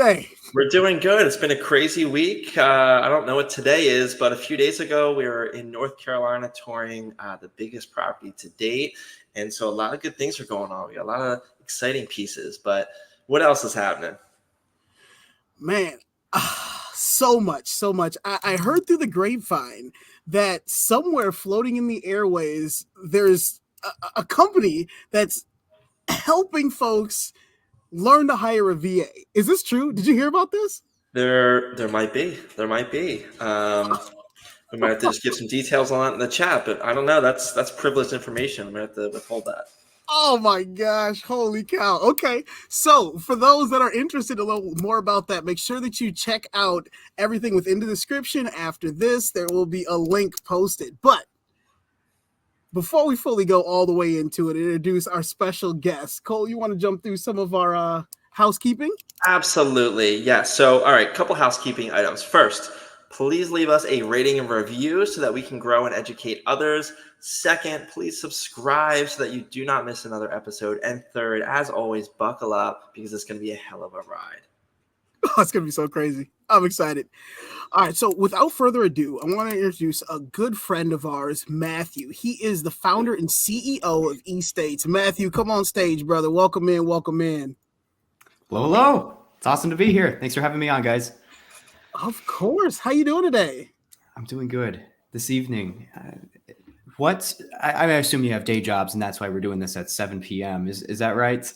today? We're doing good. It's been a crazy week. I don't know what today is, but a few days ago, we were in North Carolina touring the biggest property to date. And so a lot of good things are going on. We got a lot of exciting pieces, but what else is happening? Man, so much. I heard through the grapevine that somewhere floating in the airways, there's a company that's helping folks learn to hire a VA. Is this true? Did you hear about this? There might be. There might be. We might have to just give some details on that in the chat, but I don't know. That's privileged information. I'm gonna have to withhold that. Oh my gosh, holy cow. Okay, so for those that are interested to learn more about that, make sure that you check out everything within the description. After this, there will be a link posted. But before we fully go all the way into it, introduce our special guest. Cole, you want to jump through some of our housekeeping? Absolutely. Yes. So, all right, couple housekeeping items. First, please leave us a rating and review so that we can grow and educate others. Second, please subscribe so that you do not miss another episode. And third, as always, buckle up because it's going to be a hell of a ride. Oh, it's going to be so crazy. I'm excited. All right, so without further ado, I want to introduce a good friend of ours, Matthew. He is the founder and CEO of eStates. Matthew, come on stage, brother. Welcome in, welcome in. Hello. It's awesome to be here. Thanks for having me on, guys. Of course. How you doing today? I'm doing good this evening. I assume you have day jobs, and that's why we're doing this at 7 p.m. Is that right?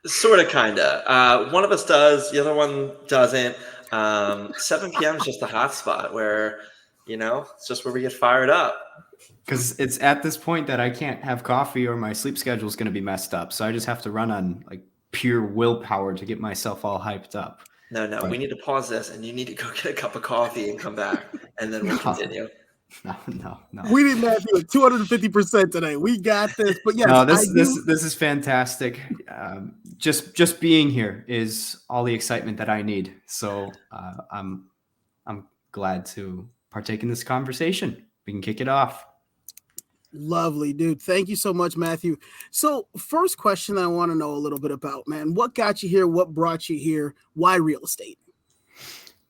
Sort of, kind of. One of us does, the other one doesn't. 7 p.m. is just a hot spot where, it's just where we get fired up. Because it's at this point that I can't have coffee or my sleep schedule is going to be messed up. So I just have to run on pure willpower to get myself all hyped up. No, we need to pause this, and you need to go get a cup of coffee and come back, and then we'll continue. No. We didn't have you at 250% today. We got this. But yes, no, this is fantastic. Just being here is all the excitement that I need. So I'm glad to partake in this conversation. We can kick it off. Lovely, dude. Thank you so much, Matthew. So first question I want to know a little bit about, man. What got you here? What brought you here? Why real estate?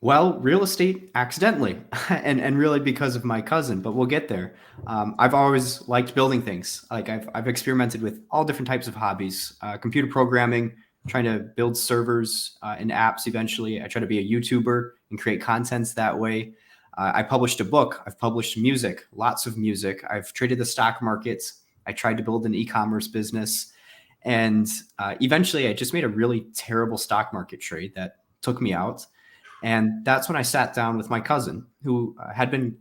Well, real estate accidentally and really because of my cousin, but we'll get there. I've always liked building things. I've experimented with all different types of hobbies, computer programming, trying to build servers and apps. Eventually, I try to be a YouTuber and create contents that way. I published a book. I've published music, lots of music. I've traded the stock markets. I tried to build an e-commerce business. And eventually I just made a really terrible stock market trade that took me out. And that's when I sat down with my cousin who had been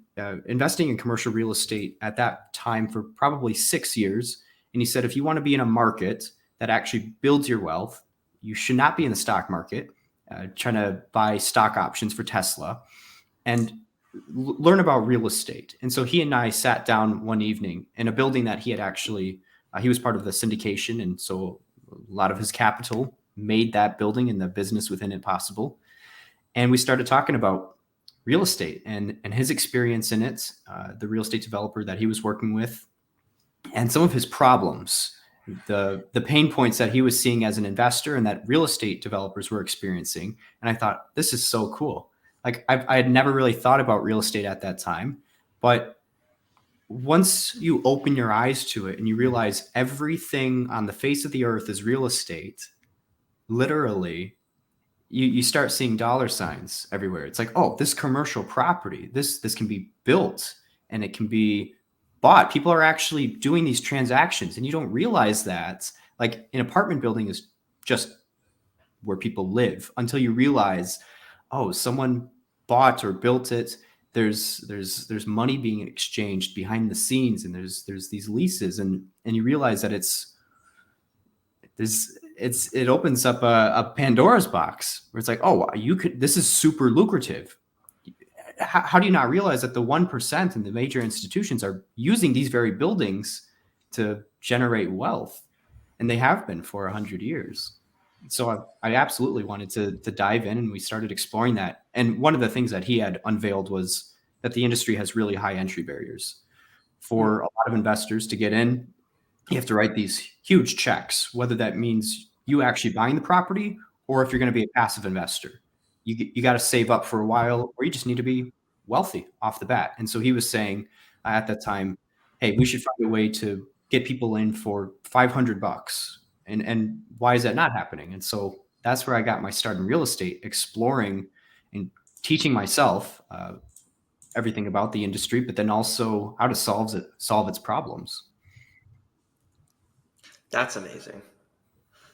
investing in commercial real estate at that time for probably 6 years. And he said, if you want to be in a market that actually builds your wealth, you should not be in the stock market, trying to buy stock options for Tesla. And learn about real estate. And so he and I sat down one evening in a building that he had actually, he was part of the syndication. And so a lot of his capital made that building and the business within it possible. And we started talking about real estate and his experience in it, the real estate developer that he was working with, and some of his problems, the pain points that he was seeing as an investor and that real estate developers were experiencing. And I thought, this is so cool. I had never really thought about real estate at that time, but once you open your eyes to it and you realize everything on the face of the earth is real estate, literally, you start seeing dollar signs everywhere. It's like, oh, this commercial property, this can be built and it can be bought. People are actually doing these transactions, and you don't realize that. Like, an apartment building is just where people live until you realize, oh, someone bought or built it. There's money being exchanged behind the scenes, and there's these leases, and you realize that it opens up a Pandora's box where it's like, oh, this is super lucrative. How do you not realize that the 1% and the major institutions are using these very buildings to generate wealth, and they have been for 100 years? So I absolutely wanted to dive in, and we started exploring that. And one of the things that he had unveiled was that the industry has really high entry barriers for a lot of investors to get in. You have to write these huge checks, whether that means you actually buying the property or if you're going to be a passive investor. You got to save up for a while, or you just need to be wealthy off the bat. And so he was saying at that time, hey, we should find a way to get people in for $500. And why is that not happening? And so that's where I got my start in real estate, exploring and teaching myself everything about the industry, but then also how to solve its problems. That's amazing.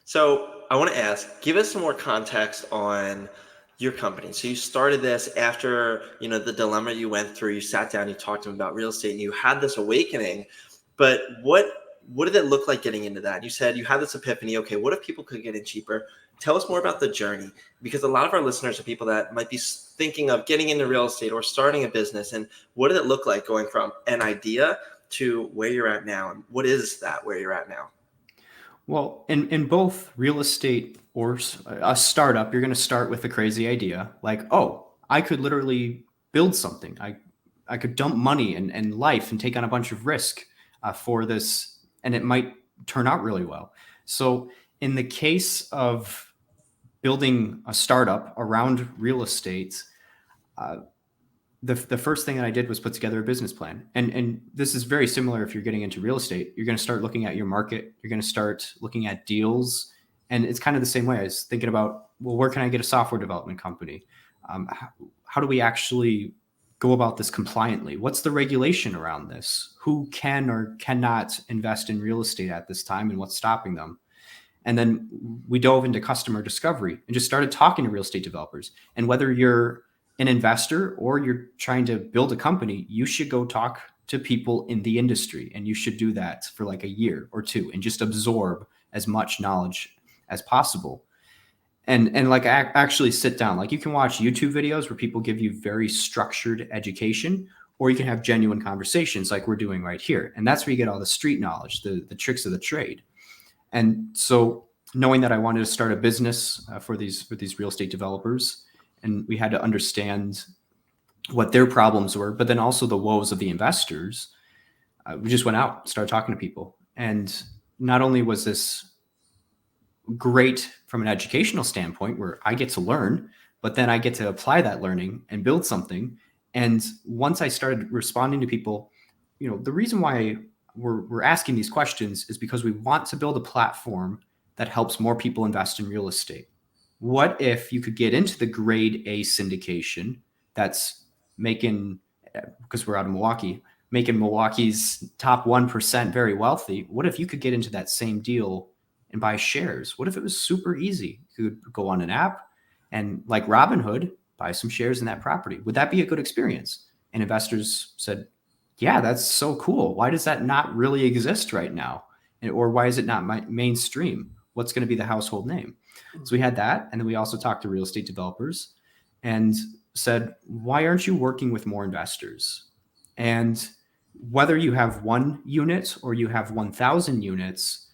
So I want to ask, give us some more context on your company. So you started this after, the dilemma you went through. You sat down, you talked to him about real estate, and you had this awakening. But what did it look like getting into that? You said you had this epiphany. Okay, what if people could get in cheaper? Tell us more about the journey, because a lot of our listeners are people that might be thinking of getting into real estate or starting a business. And what did it look like going from an idea to where you're at now? And what is that where you're at now? Well, in both real estate or a startup, you're going to start with a crazy idea like, oh, I could literally build something. I could dump money and life and take on a bunch of risk for this, and it might turn out really well. So in the case of building a startup around real estate, the first thing that I did was put together a business plan. And this is very similar if you're getting into real estate. You're going to start looking at your market. You're going to start looking at deals. And it's kind of the same way. I was thinking about, well, where can I get a software development company? How do we actually go about this compliantly? What's the regulation around this? Who can or cannot invest in real estate at this time, and what's stopping them? And then we dove into customer discovery and just started talking to real estate developers. And whether you're an investor or you're trying to build a company, you should go talk to people in the industry, and you should do that for like a year or two and just absorb as much knowledge as possible. And like actually sit down. Like, you can watch YouTube videos where people give you very structured education, or you can have genuine conversations like we're doing right here. And that's where you get all the street knowledge, the tricks of the trade. And so knowing that I wanted to start a business for these real estate developers, and we had to understand what their problems were, but then also the woes of the investors, we just went out, started talking to people. And not only was this great from an educational standpoint where I get to learn, but then I get to apply that learning and build something. And once I started responding to people, the reason why we're asking these questions is because we want to build a platform that helps more people invest in real estate. What if you could get into the grade A syndication that's making, because we're out of Milwaukee, making Milwaukee's top 1% very wealthy? What if you could get into that same deal and buy shares? What if it was super easy? You could go on an app and, like Robinhood, buy some shares in that property. Would that be a good experience? And investors said, yeah, that's so cool. Why does that not really exist right now? Or why is it not mainstream? What's going to be the household name? So we had that. And then we also talked to real estate developers and said, why aren't you working with more investors? And whether you have 1 unit or you have 1,000 units,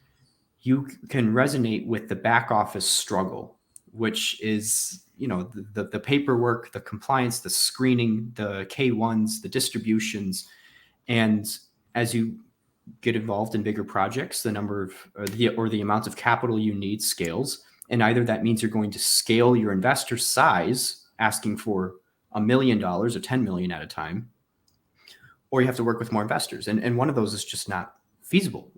you can resonate with the back office struggle, which is, the paperwork, the compliance, the screening, the K1s, the distributions. And as you get involved in bigger projects, the number of or the amount of capital you need scales. And either that means you're going to scale your investor size, asking for $1 million or 10 million at a time, or you have to work with more investors. And one of those is just not feasible.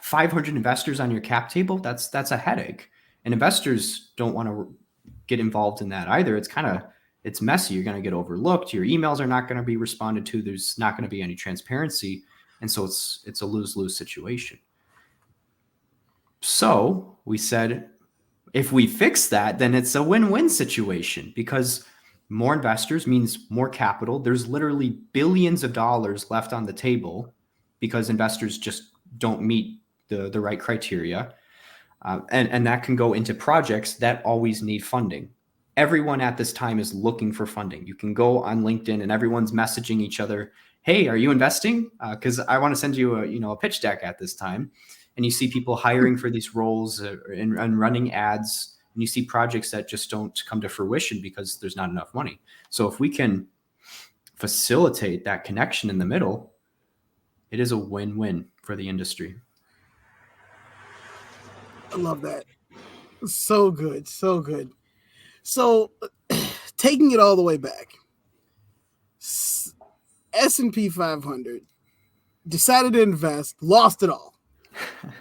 500 investors on your cap table, that's a headache. And investors don't want to get involved in that either. It's messy. You're going to get overlooked. Your emails are not going to be responded to. There's not going to be any transparency. And so it's a lose-lose situation. So we said, if we fix that, then it's a win-win situation, because more investors means more capital. There's literally billions of dollars left on the table because investors just don't meet the right criteria. And that can go into projects that always need funding. Everyone at this time is looking for funding. You can go on LinkedIn and everyone's messaging each other, hey, are you investing? Because I want to send you a pitch deck at this time. And you see people hiring for these roles and running ads, and you see projects that just don't come to fruition because there's not enough money. So if we can facilitate that connection in the middle, it is a win-win for the industry. I love that. So good, so good. So, taking it all the way back, S&P 500 decided to invest, lost it all.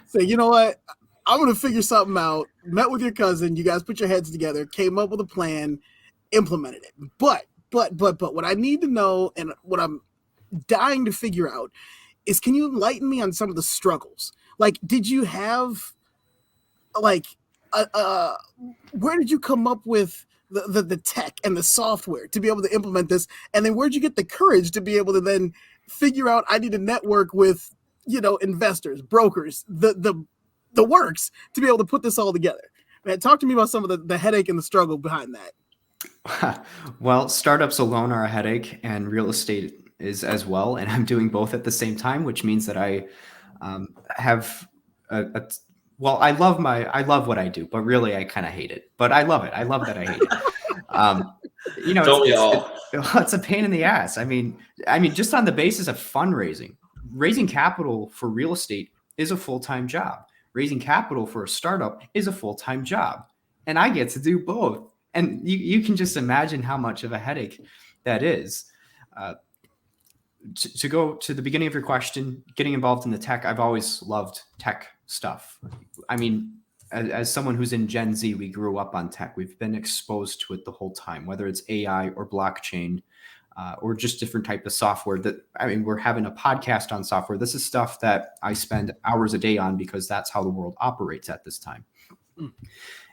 Say, you know what? I'm going to figure something out. Met with your cousin. You guys put your heads together, came up with a plan, implemented it. But what I need to know and what I'm dying to figure out is, can you enlighten me on some of the struggles? Like, did you have like where did you come up with the tech and the software to be able to implement this? And then where'd you get the courage to be able to then figure out, I need to network with, investors, brokers, the works to be able to put this all together? Man, talk to me about some of the headache and the struggle behind that. Well, startups alone are a headache, and real estate is as well. And I'm doing both at the same time, which means that I have well, I love what I do, but really I kind of hate it. But I love it. I love that I hate it. Don't we all? It's a pain in the ass. I mean, just on the basis of fundraising, raising capital for real estate is a full-time job. Raising capital for a startup is a full-time job, and I get to do both. And you can just imagine how much of a headache that is. To go to the beginning of your question, getting involved in the tech, I've always loved tech stuff. I mean, as someone who's in Gen Z, we grew up on tech. We've been exposed to it the whole time, whether it's AI or blockchain or just different type of software. We're having a podcast on software. This is stuff that I spend hours a day on because that's how the world operates at this time.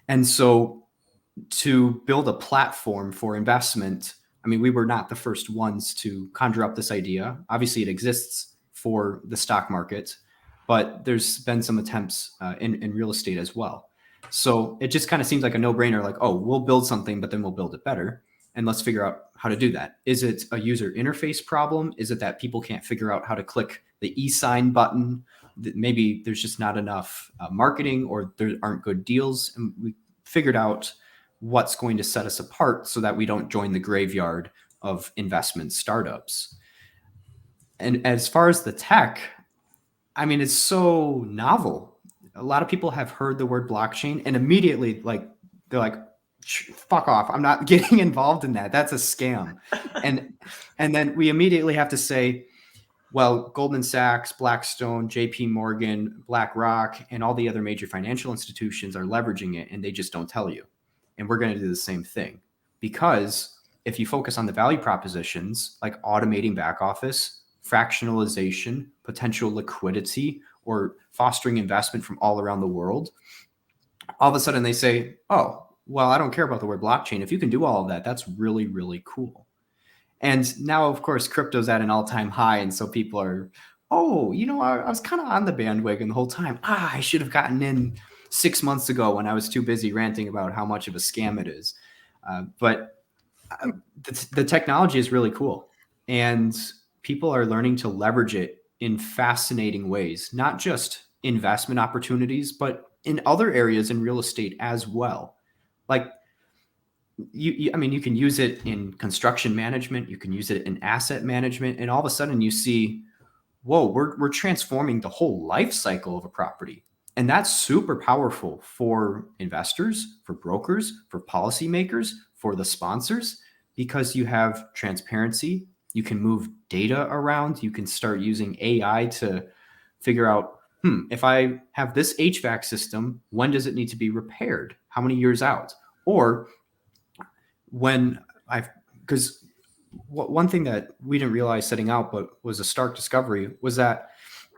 And so to build a platform for investment, we were not the first ones to conjure up this idea. Obviously, it exists for the stock market, but there's been some attempts in real estate as well. So it just kind of seems like a no-brainer, like, oh, we'll build something, but then we'll build it better. And let's figure out how to do that. Is it a user interface problem? Is it that people can't figure out how to click the e-sign button? Maybe there's just not enough marketing, or there aren't good deals. And we figured out what's going to set us apart so that we don't join the graveyard of investment startups. And as far as the tech, it's so novel. A lot of people have heard the word blockchain and immediately they're like, fuck off. I'm not getting involved in that. That's a scam. and then we immediately have to say, well, Goldman Sachs, Blackstone, JP Morgan, BlackRock, and all the other major financial institutions are leveraging it, and they just don't tell you. And we're going to do the same thing, because if you focus on the value propositions like automating back office, fractionalization, potential liquidity, or fostering investment from all around the world, all of a sudden they say, oh, well, I don't care about the word blockchain. If you can do all of that, that's really, really cool. And now, of course, crypto's at an all-time high. And so people are, oh, I was kind of on the bandwagon the whole time. I should have gotten in 6 months ago when I was too busy ranting about how much of a scam it is. But the technology is really cool. And people are learning to leverage it in fascinating ways, not just investment opportunities, but in other areas in real estate as well. Like, you can use it in construction management, you can use it in asset management, and all of a sudden you see, whoa, we're transforming the whole life cycle of a property. And that's super powerful for investors, for brokers, for policymakers, for the sponsors, because you have transparency, you can move data around, you can start using AI to figure out, if I have this HVAC system, when does it need to be repaired? How many years out? Or because one thing that we didn't realize setting out, but was a stark discovery, was that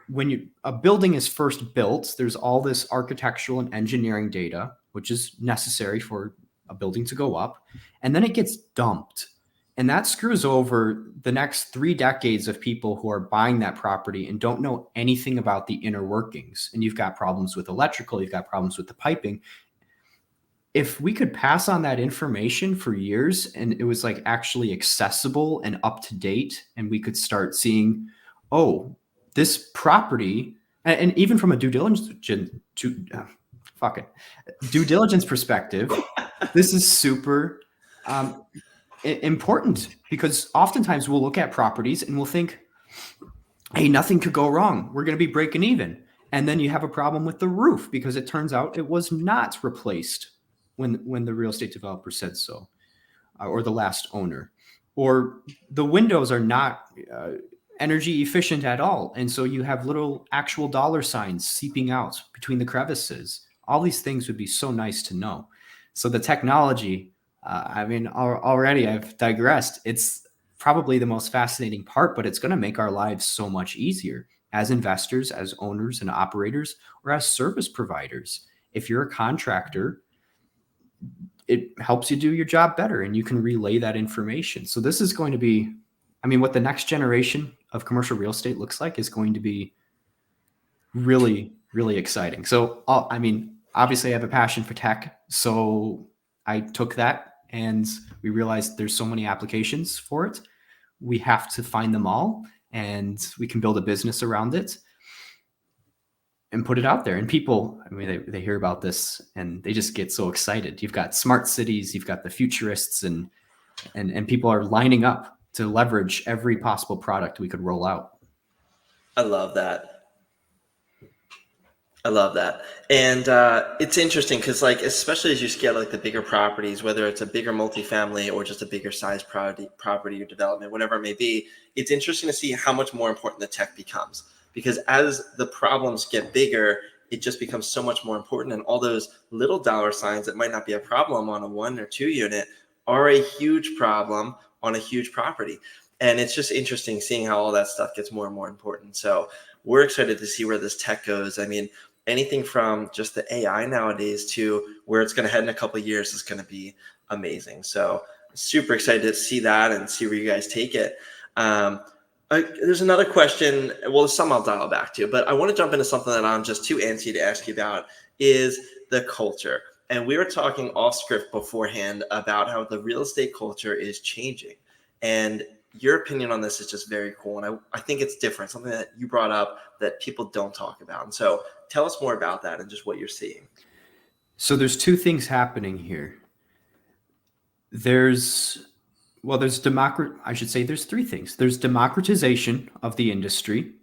when a building is first built, there's all this architectural and engineering data, which is necessary for a building to go up, and then it gets dumped. And that screws over the next 3 decades of people who are buying that property and don't know anything about the inner workings. And you've got problems with electrical, you've got problems with the piping. If we could pass on that information for years and it was actually accessible and up to date, and we could start seeing, oh, this property, and even from a due diligence perspective, this is super important, because oftentimes we'll look at properties and we'll think, hey, nothing could go wrong. We're going to be breaking even. And then you have a problem with the roof because it turns out it was not replaced when the real estate developer said so, or the last owner. Or the windows are not energy efficient at all. And so you have little actual dollar signs seeping out between the crevices. All these things would be so nice to know. So the technology, already I've digressed. It's probably the most fascinating part, but it's going to make our lives so much easier as investors, as owners and operators, or as service providers. If you're a contractor, it helps you do your job better and you can relay that information. So this is going to be, what the next generation of commercial real estate looks like is going to be really, really exciting. So, obviously I have a passion for tech. So I took that and we realized there's so many applications for it. We have to find them all and we can build a business around it and put it out there. And people, they hear about this and they just get so excited. You've got smart cities, you've got the futurists, and people are lining up to leverage every possible product we could roll out. I love that. And it's interesting because, like, especially as you scale like the bigger properties, whether it's a bigger multifamily or just a bigger size property or development, whatever it may be, it's interesting to see how much more important the tech becomes. Because as the problems get bigger, it just becomes so much more important. And all those little dollar signs that might not be a problem on a 1 or 2 unit are a huge problem on a huge property. And it's just interesting seeing how all that stuff gets more and more important. So we're excited to see where this tech goes. Anything from just the AI nowadays to where it's going to head in a couple of years is going to be amazing. So super excited to see that and see where you guys take it. There's another question. Well, some I'll dial back to, but I want to jump into something that I'm just too antsy to ask you about is the culture. And we were talking off script beforehand about how the real estate culture is changing. And your opinion on this is just very cool. And I think it's different, something that you brought up that people don't talk about. And so tell us more about that and just what you're seeing. So there's two things happening here. There's three things. There's democratization of the industry.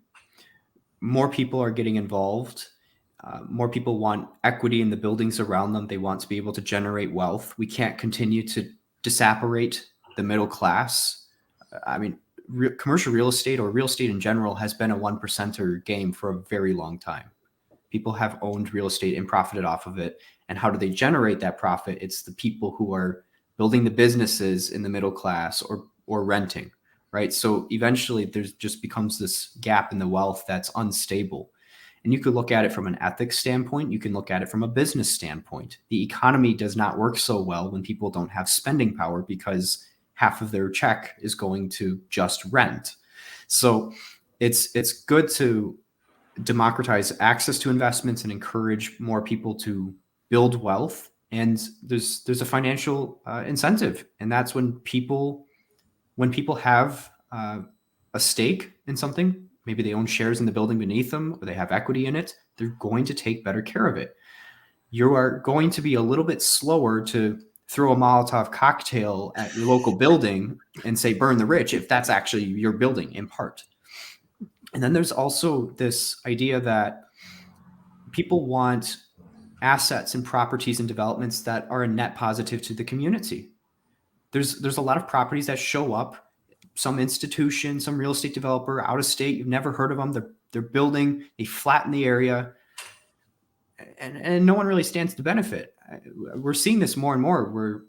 More people are getting involved. More people want equity in the buildings around them. They want to be able to generate wealth. We can't continue to disapparate the middle class. Commercial real estate or real estate in general has been a 1%er game for a very long time. People have owned real estate and profited off of it. And how do they generate that profit? It's the people who are building the businesses in the middle class or renting, right? So eventually there's just becomes this gap in the wealth that's unstable. And you could look at it from an ethics standpoint. You can look at it from a business standpoint. The economy does not work so well when people don't have spending power because half of their check is going to just rent. So it's good to democratize access to investments and encourage more people to build wealth. And there's a financial incentive, and that's when people have a stake in something. Maybe they own shares in the building beneath them, or they have equity in it. They're going to take better care of it. You are going to be a little bit slower to throw a Molotov cocktail at your local building and say, burn the rich, if that's actually your building in part. And then there's also this idea that people want assets and properties and developments that are a net positive to the community. There's a lot of properties that show up, some institution, some real estate developer out of state, you've never heard of them. They're building, they flatten the area, and no one really stands to benefit. We're seeing this more and more where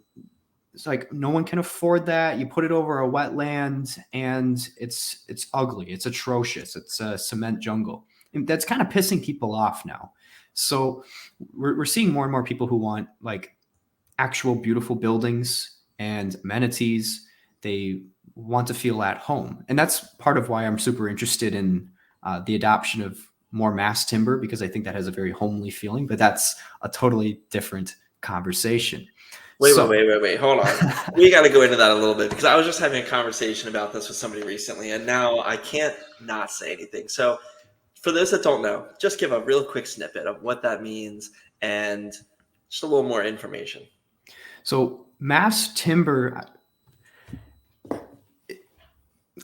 it's like no one can afford that. You put it over a wetland and it's ugly. It's atrocious. It's a cement jungle. And that's kind of pissing people off now. So we're seeing more and more people who want like actual beautiful buildings and amenities. They want to feel at home. And that's part of why I'm super interested in the adoption of more mass timber, because I think that has a very homely feeling, but that's a totally different conversation. Wait, hold on. We got to go into that a little bit because I was just having a conversation about this with somebody recently, and now I can't not say anything. So for those that don't know, just give a real quick snippet of what that means and just a little more information. So mass timber,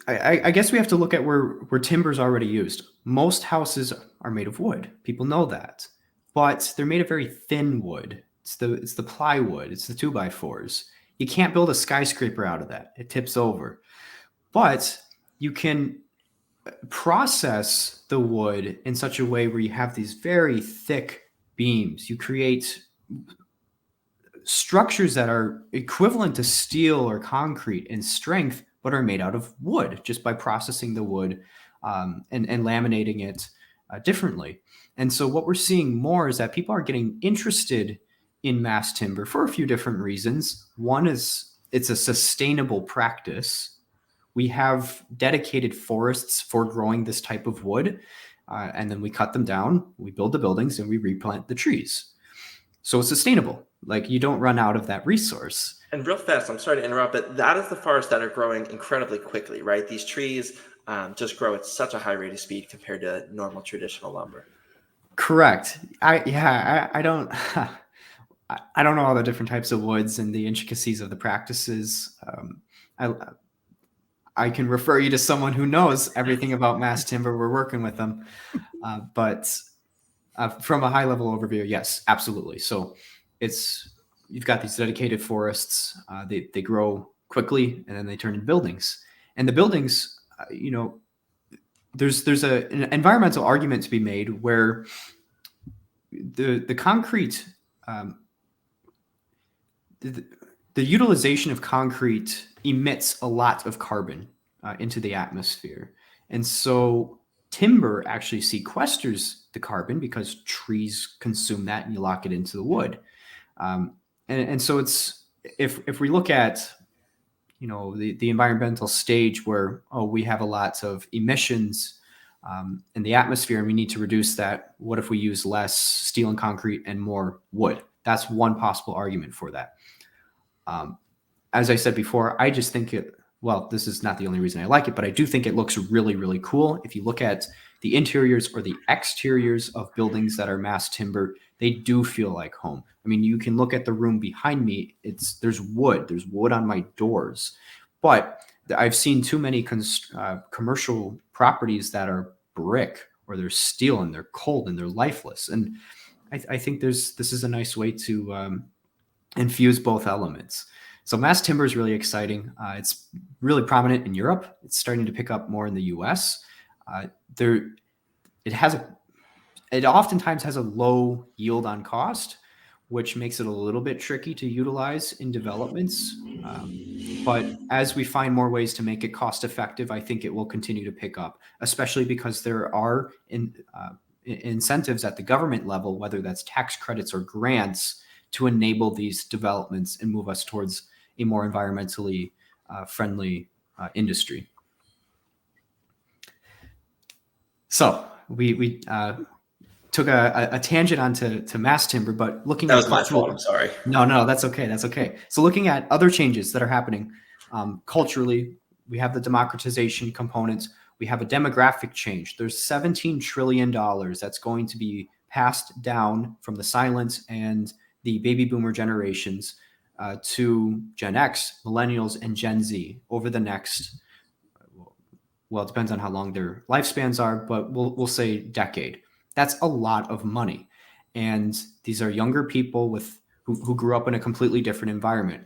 I guess we have to look at where timber is already used. Most houses are made of wood. People know that, but they're made of very thin wood. It's the plywood. It's the 2x4s. You can't build a skyscraper out of that. It tips over. But you can process the wood in such a way where you have these very thick beams. You create structures that are equivalent to steel or concrete in strength, but are made out of wood just by processing the wood and laminating it differently. And so what we're seeing more is that people are getting interested in mass timber for a few different reasons. One is it's a sustainable practice. We have dedicated forests for growing this type of wood, and then we cut them down, we build the buildings, and we replant the trees. So it's sustainable. Like, you don't run out of that resource. And real fast, I'm sorry to interrupt, but that is the forests that are growing incredibly quickly, right? These trees just grow at such a high rate of speed compared to normal traditional lumber. Correct. I don't I don't know all the different types of woods and the intricacies of the practices. I can refer you to someone who knows everything about mass timber. We're working with them, but from a high level overview, yes, absolutely. So you've got these dedicated forests. They grow quickly and then they turn into buildings. And the buildings, there's an environmental argument to be made where the concrete, the utilization of concrete emits a lot of carbon into the atmosphere. And so timber actually sequesters the carbon because trees consume that and you lock it into the wood. And so if we look at the environmental stage where we have a lot of emissions in the atmosphere and we need to reduce that, what if we use less steel and concrete and more wood? That's one possible argument for that. As I said before, I just think this is not the only reason I like it, but I do think it looks really, really cool. If you look at the interiors or the exteriors of buildings that are mass timber, they do feel like home. I mean, you can look at the room behind me. There's wood on my doors, but I've seen too many commercial properties that are brick or they're steel and they're cold and they're lifeless. And I think this is a nice way to infuse both elements. So mass timber is really exciting. It's really prominent in Europe. It's starting to pick up more in the US. It oftentimes has a low yield on cost, which makes it a little bit tricky to utilize in developments. But as we find more ways to make it cost effective, I think it will continue to pick up, especially because there are incentives at the government level, whether that's tax credits or grants, to enable these developments and move us towards a more environmentally friendly industry. So we took a tangent onto mass timber, but looking that at was my fault. I'm sorry. No, that's okay. So looking at other changes that are happening culturally, we have the democratization component. We have a demographic change. There's $17 trillion that's going to be passed down from the silent and the baby boomer generations to Gen X, millennials, and Gen Z over the next, well, it depends on how long their lifespans are, but we'll say decade. That's a lot of money. And these are younger people who grew up in a completely different environment.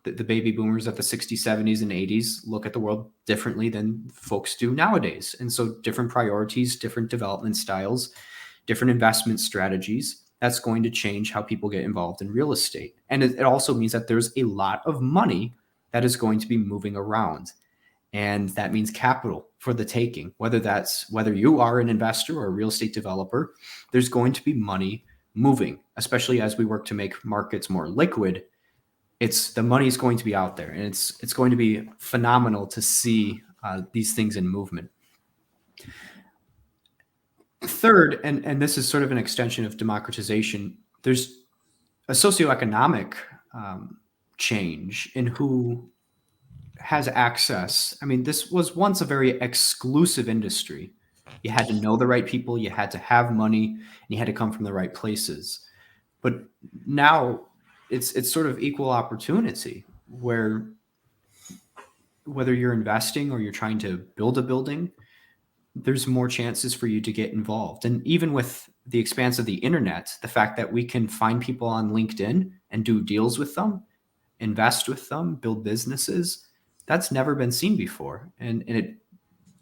The baby boomers of the 60s, 70s, and 80s look at the world differently than folks do nowadays. And so different priorities, different development styles, different investment strategies. That's going to change how people get involved in real estate. And it also means that there's a lot of money that is going to be moving around. And that means capital for the taking, whether you are an investor or a real estate developer, there's going to be money moving, especially as we work to make markets more liquid. The money is going to be out there, and it's going to be phenomenal to see these things in movement. Third, and this is sort of an extension of democratization, there's a socioeconomic change in who has access. I mean, this was once a very exclusive industry. You had to know the right people, you had to have money, and you had to come from the right places. But now it's sort of equal opportunity, where whether you're investing or you're trying to build a building, there's more chances for you to get involved. And even with the expanse of the internet, the fact that we can find people on LinkedIn and do deals with them, invest with them, build businesses, that's never been seen before. And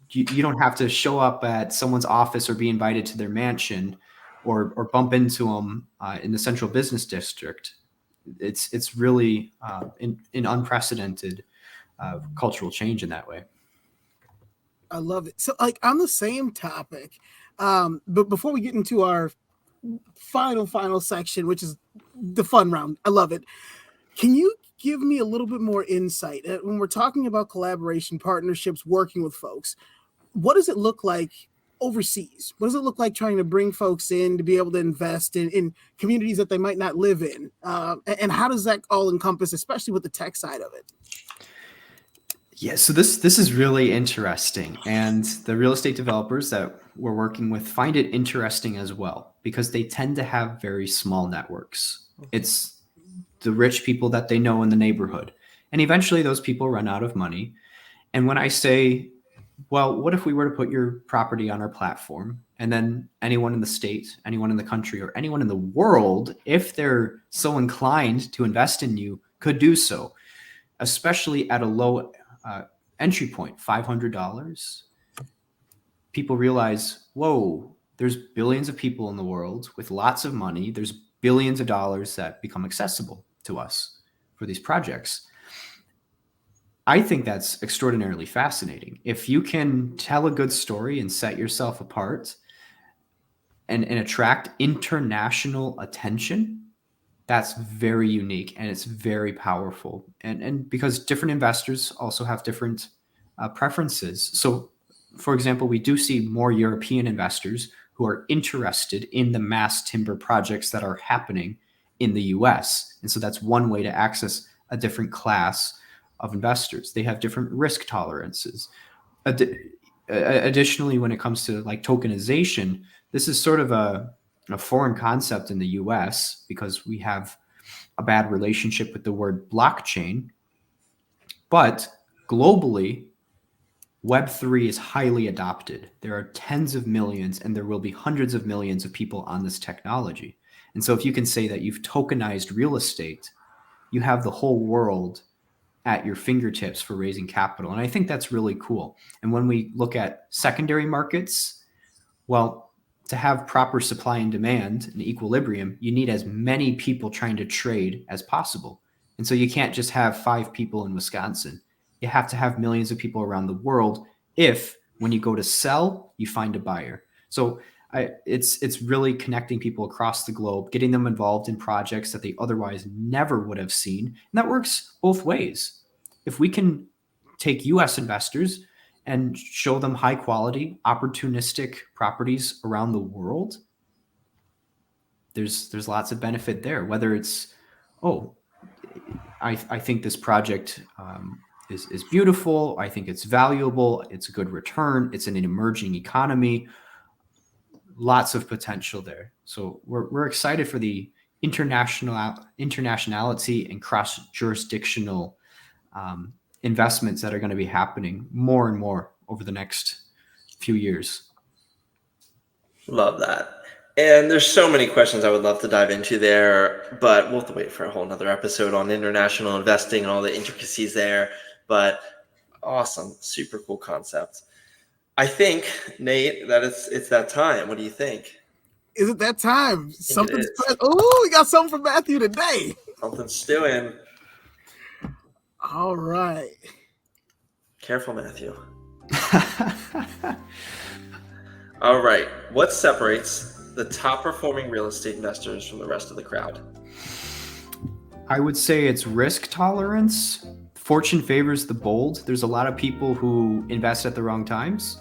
you don't have to show up at someone's office or be invited to their mansion or bump into them in the central business district. It's really an unprecedented cultural change in that way. I love it. So, like, on the same topic, but before we get into our final section, which is the fun round, I love it. Can you give me a little bit more insight when we're talking about collaboration, partnerships, working with folks? What does it look like overseas? What does it look like trying to bring folks in to be able to invest in communities that they might not live in? And how does that all encompass, especially with the tech side of it? Yeah, so this is really interesting, and the real estate developers that we're working with find it interesting as well because they tend to have very small networks. It's the rich people that they know in the neighborhood, and eventually those people run out of money. And when I say, well, what if we were to put your property on our platform, and then anyone in the state, anyone in the country, or anyone in the world, if they're so inclined to invest in you, could do so, especially at a low entry point, $500. People realize, whoa, there's billions of people in the world with lots of money. There's billions of dollars that become accessible to us for these projects. I think that's extraordinarily fascinating. If you can tell a good story and set yourself apart and attract international attention, that's very unique and it's very powerful. And because different investors also have different preferences. So, for example, we do see more European investors who are interested in the mass timber projects that are happening in the US. And so that's one way to access a different class of investors. They have different risk tolerances. Additionally, when it comes to like tokenization, this is sort of a foreign concept in the US because we have a bad relationship with the word blockchain. But globally, Web3 is highly adopted. There are tens of millions and there will be hundreds of millions of people on this technology. And so if you can say that you've tokenized real estate, you have the whole world at your fingertips for raising capital. And I think that's really cool. And when we look at secondary markets, well, to have proper supply and demand and equilibrium, you need as many people trying to trade as possible. And so you can't just have 5 people in Wisconsin. You have to have millions of people around the world if when you go to sell, you find a buyer. So it's really connecting people across the globe, getting them involved in projects that they otherwise never would have seen. And that works both ways. If we can take US investors and show them high quality, opportunistic properties around the world, there's lots of benefit there. Whether it's, I think this project is beautiful. I think it's valuable. It's a good return. It's in an emerging economy. Lots of potential there. So we're excited for the internationality and cross-jurisdictional investments that are going to be happening more and more over the next few years. Love that. And there's so many questions I would love to dive into there, but we'll have to wait for a whole nother episode on international investing and all the intricacies there. But awesome, super cool concept. I think, Nate, that it's that time. What do you think? Is it that time? Something's oh, we got something from Matthew today. Something's stewing. All right. Careful, Matthew. All right. What separates the top performing real estate investors from the rest of the crowd? I would say it's risk tolerance. Fortune favors the bold. There's a lot of people who invest at the wrong times.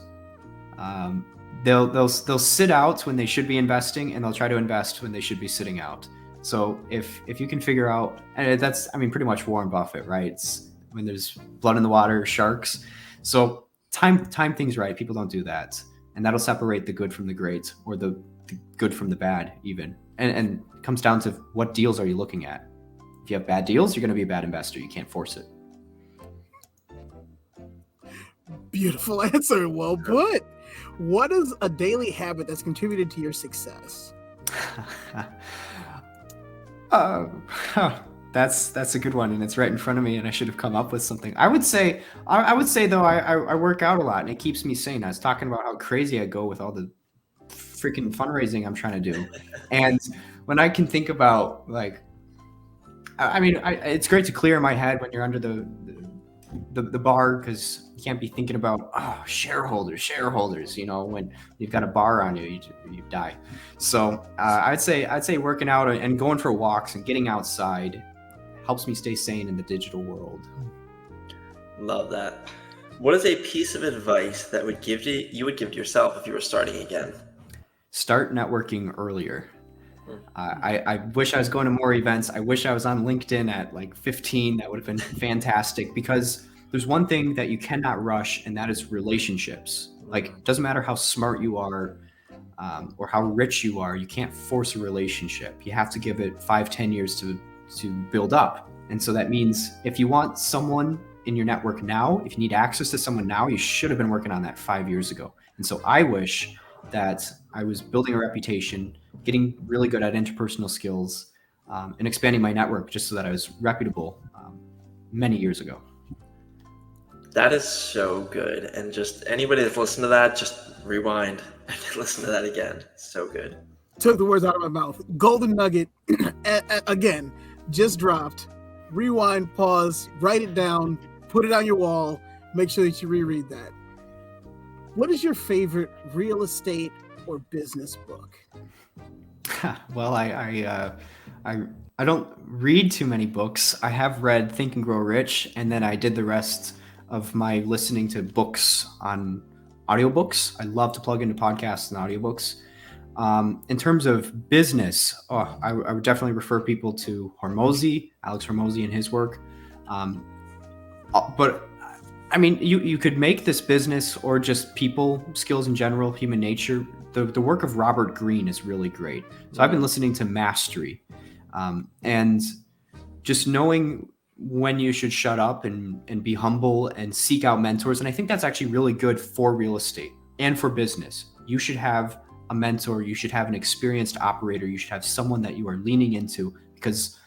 They'll sit out when they should be investing, and they'll try to invest when they should be sitting out. So if you can figure out, and that's, I mean, pretty much Warren Buffett, right? It's when there's blood in the water, sharks. So time things right. People don't do that, and that'll separate the good from the great, or the good from the bad, even. And it comes down to what deals are you looking at. If you have bad deals, you're going to be a bad investor. You can't force it. Beautiful answer. Well put. What is a daily habit that's contributed to your success? uh, that's a good one, and it's right in front of me, and I should have come up with something. I would say though, I work out a lot, and it keeps me sane. I was talking about how crazy I go with all the freaking fundraising I'm trying to do, and when I can think about like, I mean, it's great to clear my head when you're under the bar, because you can't be thinking about shareholders. You know, when you've got a bar on you, you die. So I'd say working out and going for walks and getting outside helps me stay sane in the digital world. Love that. What is a piece of advice that you would give to yourself if you were starting again? Start networking earlier. I wish I was going to more events. I wish I was on LinkedIn at like 15. That would have been fantastic, because there's one thing that you cannot rush, and that is relationships. Like, it doesn't matter how smart you are or how rich you are, you can't force a relationship. You have to give it 5-10 years to build up. And so that means if you want someone in your network now, if you need access to someone now, you should have been working on that 5 years ago. And so I wish that I was building a reputation, getting really good at interpersonal skills, and expanding my network just so that I was reputable many years ago. That is so good. And just anybody that's listened to that, just rewind and listen to that again. So good. Took the words out of my mouth. Golden nugget, again, just dropped. Rewind, pause, write it down, put it on your wall, make sure that you reread that. What is your favorite real estate or business book? Well, I don't read too many books. I have read Think and Grow Rich, and then I did the rest of my listening to books on audiobooks. I love to plug into podcasts and audiobooks. In terms of business, I would definitely refer people to Alex Hormozy and his work. But I mean, you could make this business or just people skills in general, human nature. The work of Robert Greene is really great. So I've been listening to Mastery, and just knowing when you should shut up and be humble and seek out mentors. And I think that's actually really good for real estate and for business. You should have a mentor. You should have an experienced operator. You should have someone that you are leaning into, because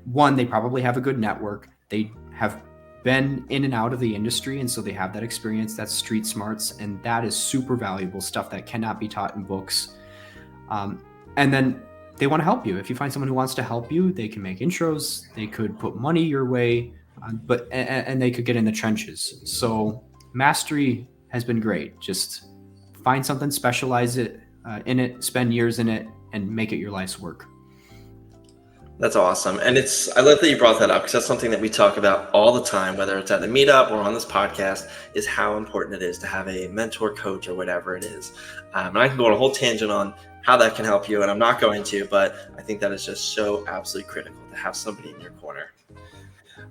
one, they probably have a good network. They have been in and out of the industry, and so they have that experience, that street smarts, and that is super valuable stuff that cannot be taught in books. And then they want to help you. If you find someone who wants to help you, they can make intros, they could put money your way, and they could get in the trenches. So Mastery has been great. Just find something, specialize in it, spend years in it, and make it your life's work. That's awesome. And I love that you brought that up, because that's something that we talk about all the time, whether it's at the meetup or on this podcast, is how important it is to have a mentor, coach, or whatever it is. And I can go on a whole tangent on how that can help you, and I'm not going to, but I think that is just so absolutely critical to have somebody in your corner.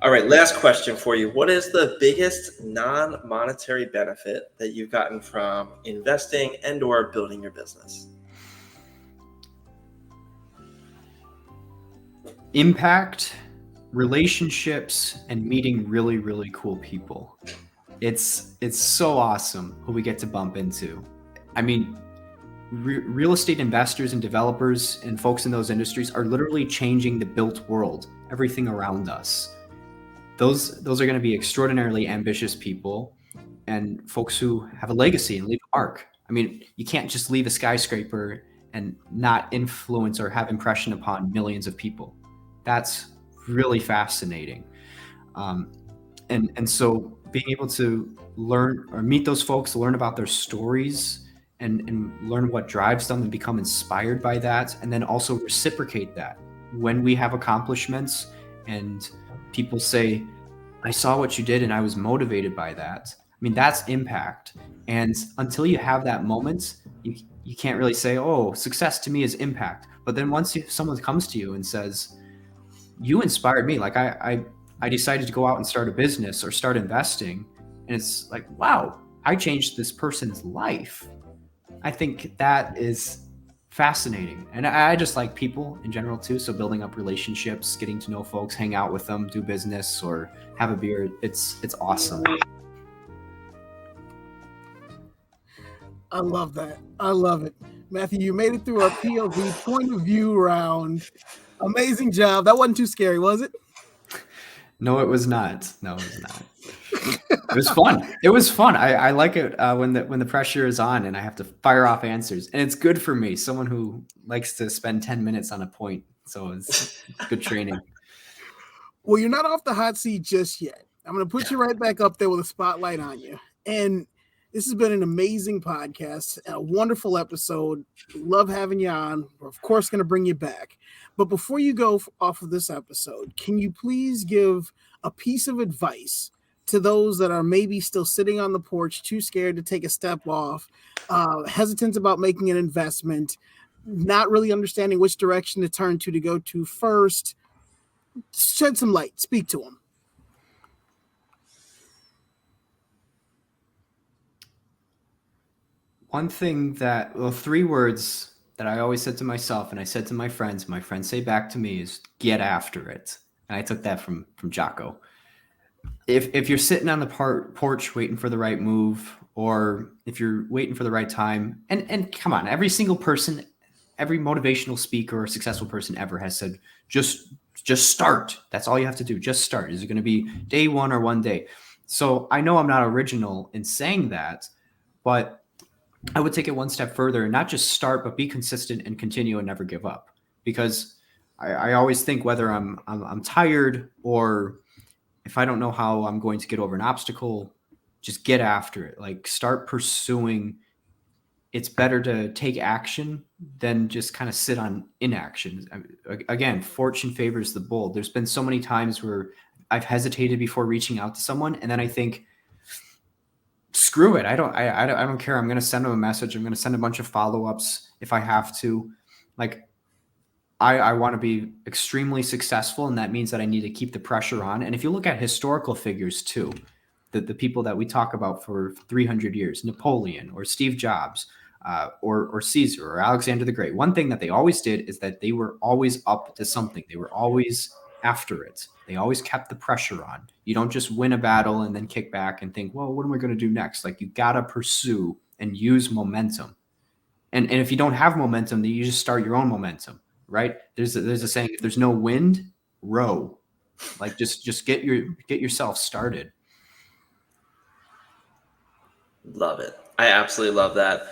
All right, last question for you. What is the biggest non-monetary benefit that you've gotten from investing and or building your business? Impact, relationships, and meeting really, really cool people. It's so awesome who we get to bump into. I mean, real estate investors and developers and folks in those industries are literally changing the built world, everything around us. Those are going to be extraordinarily ambitious people and folks who have a legacy and leave a mark. I mean, you can't just leave a skyscraper and not influence or have impression upon millions of people. That's really fascinating. And so being able to learn or meet those folks, learn about their stories, and learn what drives them and become inspired by that, and then also reciprocate that when we have accomplishments and people say, I saw what you did and I was motivated by that. I mean, that's impact. And until you have that moment, you can't really say, oh, success to me is impact. But then once someone comes to you and says, you inspired me, like I decided to go out and start a business or start investing, and it's like, wow, I changed this person's life. I think that is fascinating. And I just like people in general too. So building up relationships, getting to know folks, hang out with them, do business or have a beer. It's awesome. I love that. I love it. Matthew, you made it through our POV point of view round. Amazing job. That wasn't too scary, was it? No, it was not. No, it was not. It was fun. It was fun. I like it when the pressure is on and I have to fire off answers. And it's good for me, someone who likes to spend 10 minutes on a point. So it's good training. Well, you're not off the hot seat just yet. I'm going to put you right back up there with a spotlight on you. And this has been an amazing podcast, a wonderful episode. Love having you on. We're, of course, going to bring you back. But before you go off of this episode, can you please give a piece of advice to those that are maybe still sitting on the porch, too scared to take a step off, hesitant about making an investment, not really understanding which direction to turn to go to first? Shed some light. Speak to them. One thing that, well, 3 words that I always said to myself and I said to my friends say back to me is get after it. And I took that from Jocko. If you're sitting on the porch waiting for the right move, or if you're waiting for the right time, and come on, every single person, every motivational speaker or successful person ever has said, just start. That's all you have to do. Just start. Is it going to be day 1 or 1 day? So I know I'm not original in saying that, but I would take it one step further and not just start, but be consistent and continue and never give up. Because I always think whether I'm tired or if I don't know how I'm going to get over an obstacle, just get after it. Like start pursuing. It's better to take action than just kind of sit on inaction. Again, fortune favors the bold. There's been so many times where I've hesitated before reaching out to someone, and then I think, screw it. I don't care. I'm going to send them a message. I'm going to send a bunch of follow-ups if I have to. Like, I want to be extremely successful, and that means that I need to keep the pressure on. And if you look at historical figures too, the people that we talk about for 300 years, Napoleon or Steve Jobs, or Caesar or Alexander the Great, one thing that they always did is that they were always up to something. They were always after it. They always kept the pressure on. You don't just win a battle and then kick back and think, well, what am I going to do next? Like, you got to pursue and use momentum. And if you don't have momentum, then you just start your own momentum, right? There's a saying, if there's no wind, row. Like, just get yourself started. Love it. I absolutely love that.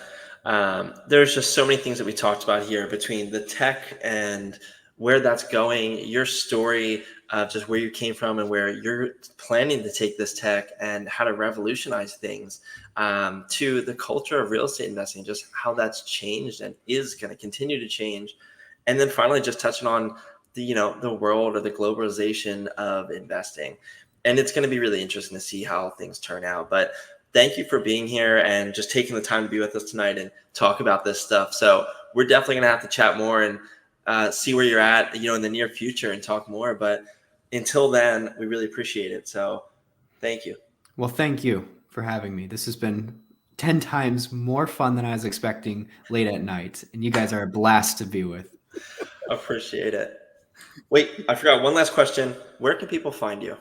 There's just so many things that we talked about here between the tech and where that's going, your story of just where you came from and where you're planning to take this tech and how to revolutionize things, to the culture of real estate investing, just how that's changed and is going to continue to change. And then finally, just touching on the world or the globalization of investing. And it's going to be really interesting to see how things turn out. But thank you for being here and just taking the time to be with us tonight and talk about this stuff. So we're definitely going to have to chat more and see where you're at, in the near future and talk more. But until then, we really appreciate it. So thank you. Well, thank you for having me. This has been 10 times more fun than I was expecting late at night. And you guys are a blast to be with. Appreciate it. Wait, I forgot one last question. Where can people find you?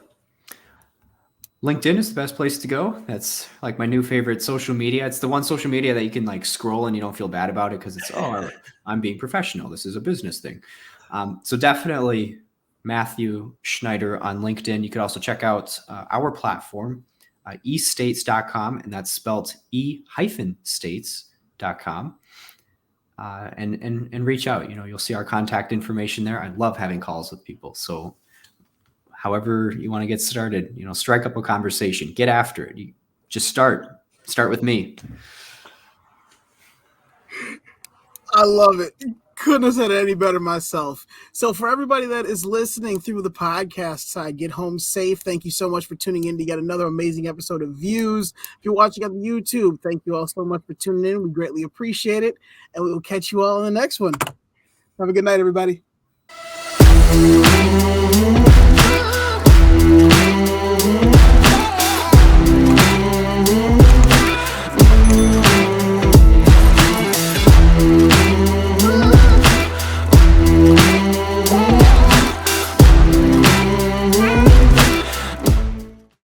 LinkedIn is the best place to go. That's like my new favorite social media. It's the one social media that you can like scroll and you don't feel bad about it because it's, I'm being professional. This is a business thing. So definitely Matthew Schneider on LinkedIn. You could also check out our platform, estates.com, and that's spelled e-states.com. And reach out. You'll see our contact information there. I love having calls with people. So however you want to get started, strike up a conversation, get after it. You just start with me. I love it. Couldn't have said it any better myself. So for everybody that is listening through the podcast side, get home safe. Thank you so much for tuning in to get another amazing episode of Views. If you're watching on YouTube, thank you all so much for tuning in. We greatly appreciate it. And we will catch you all in the next one. Have a good night, everybody.